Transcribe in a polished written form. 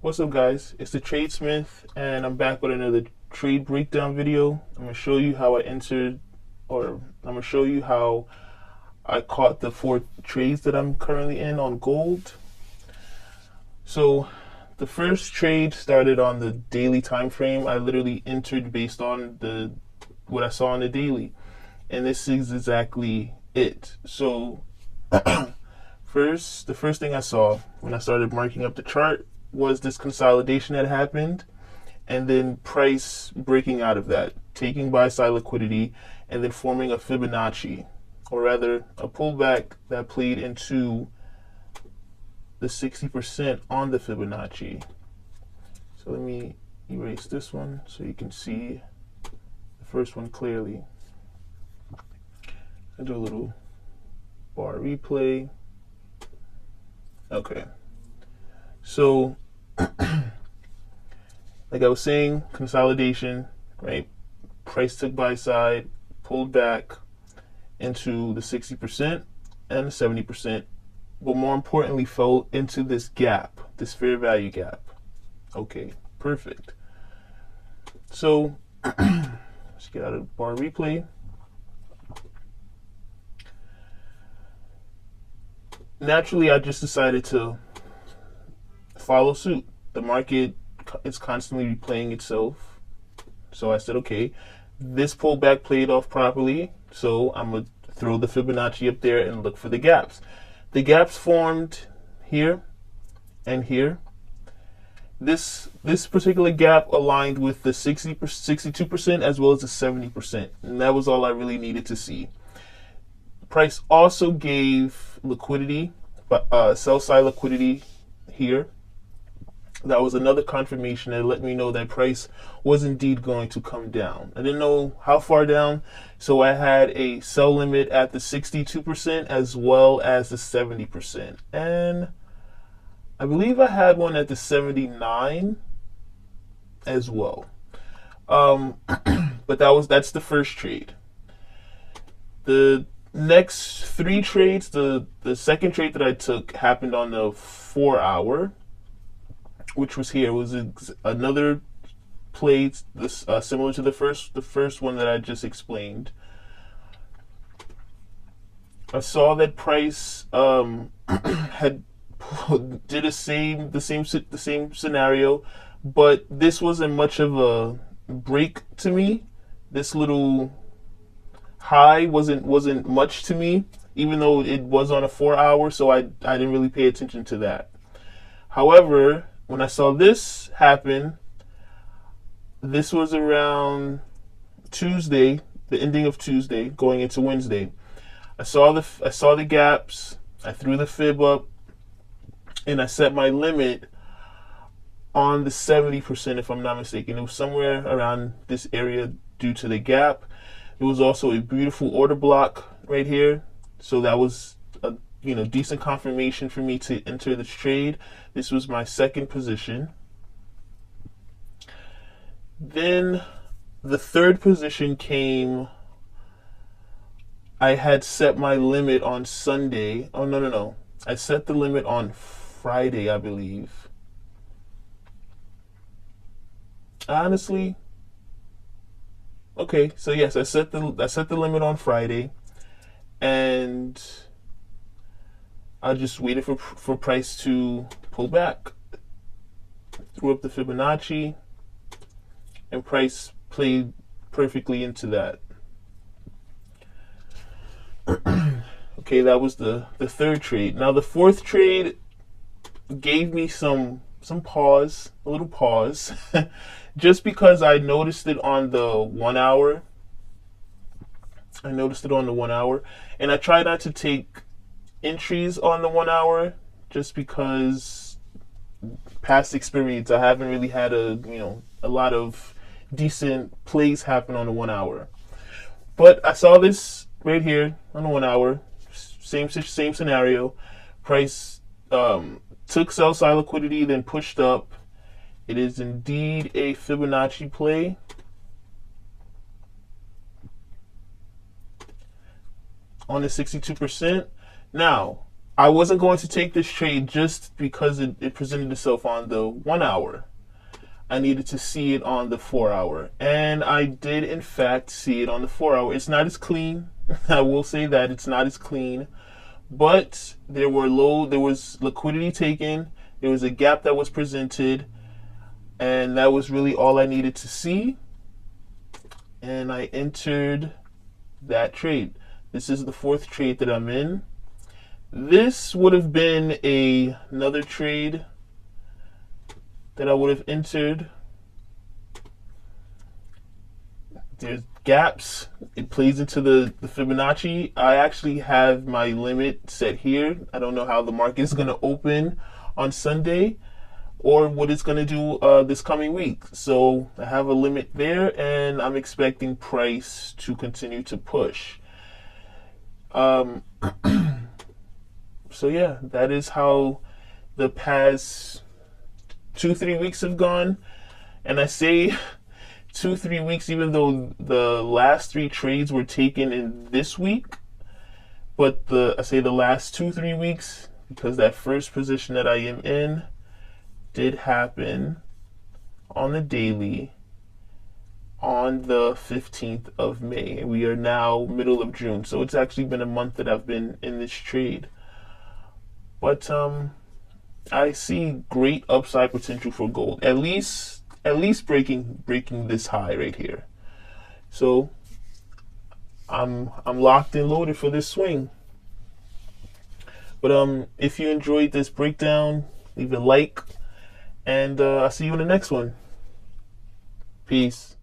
What's up, guys? It's the Tradesmith, and I'm back with another trade breakdown video. I'm gonna show you how I entered, or I'm gonna show you how I caught the 4 trades that I'm currently in on gold. So, the first trade started on the daily time frame. I literally entered based on the what I saw on the daily, and this is exactly it. So, the first thing I saw when I started marking up the chart was this consolidation that happened, and then price breaking out of that, taking buy side liquidity, and then forming a Fibonacci, or rather a pullback that played into the 60% on the Fibonacci. So let me erase this one so you can see the first one clearly. I do a little bar replay. Okay. So, like I was saying, consolidation, right? Price took buy side, pulled back into the 60% and the 70%, but more importantly, fell into this gap, this fair value gap. Okay, perfect. So, let's get out of bar replay. Naturally, I just decided to follow suit. The market is constantly replaying itself. So I said, okay, this pullback played off properly, so I'm going to throw the Fibonacci up there and look for the gaps. The gaps formed here and here. This particular gap aligned with the 62% as well as the 70%, and that was all I really needed to see. Price also gave liquidity, sell side liquidity here. That was another confirmation that let me know that price was indeed going to come down. I didn't know how far down, so I had a sell limit at the 62% as well as the 70%. And I believe I had one at the 79 as well. But that's the first trade. The next 3 trades, the second trade that I took happened on the 4-hour, which was here. It was another play similar to the first one that I just explained. I saw that price had did the same scenario, but this wasn't much of a break to me. This little high wasn't much to me, even though it was on a 4-hour, so I didn't really pay attention to that. However, when I saw this happen, this was around Tuesday, the ending of Tuesday, going into Wednesday. I saw the gaps. I threw the fib up, and I set my limit on the 70%, if I'm not mistaken. It was somewhere around this area due to the gap. It was also a beautiful order block right here, so that was a decent confirmation for me to enter this trade. This was my second position. Then the third position came. I had set my limit on Sunday. Oh, no. I set the limit on Friday, I believe. Honestly, okay. So yes, I set the limit on Friday, and I just waited for price to pull back. Threw up the Fibonacci, and price played perfectly into that. Okay, that was the third trade. Now the fourth trade gave me some pause, a little pause, just because I noticed it on the 1-hour. And I try not to take entries on the 1-hour just because past experience, I haven't really had a lot of decent plays happen on the 1-hour. But I saw this right here on the 1-hour, same scenario. Price took sell side liquidity, then pushed up. It is indeed a Fibonacci play. On the 62%. Now, I wasn't going to take this trade just because it presented itself on the 1 hour. I needed to see it on the 4 hour. And I did, in fact, see it on the 4 hour. It's not as clean. I will say that it's not as clean. But there was liquidity taken. There was a gap that was presented. And that was really all I needed to see. And I entered that trade. This is the 4th trade that I'm in. This would have been another trade that I would have entered. There's gaps. It plays into the Fibonacci. I actually have my limit set here. I don't know how the market is going to open on Sunday or what it's going to do this coming week. So I have a limit there, and I'm expecting price to continue to push. So yeah, that is how the past 2-3 weeks have gone. And I say 2-3 weeks, even though the last 3 trades were taken in this week. But I say the last 2-3 weeks because that first position that I am in did happen on the daily on the 15th of May. We are now middle of June. So it's actually been a month that I've been in this trade. But I see great upside potential for gold. At least breaking this high right here. So I'm locked and loaded for this swing. But if you enjoyed this breakdown, leave a like, and I'll see you in the next one. Peace.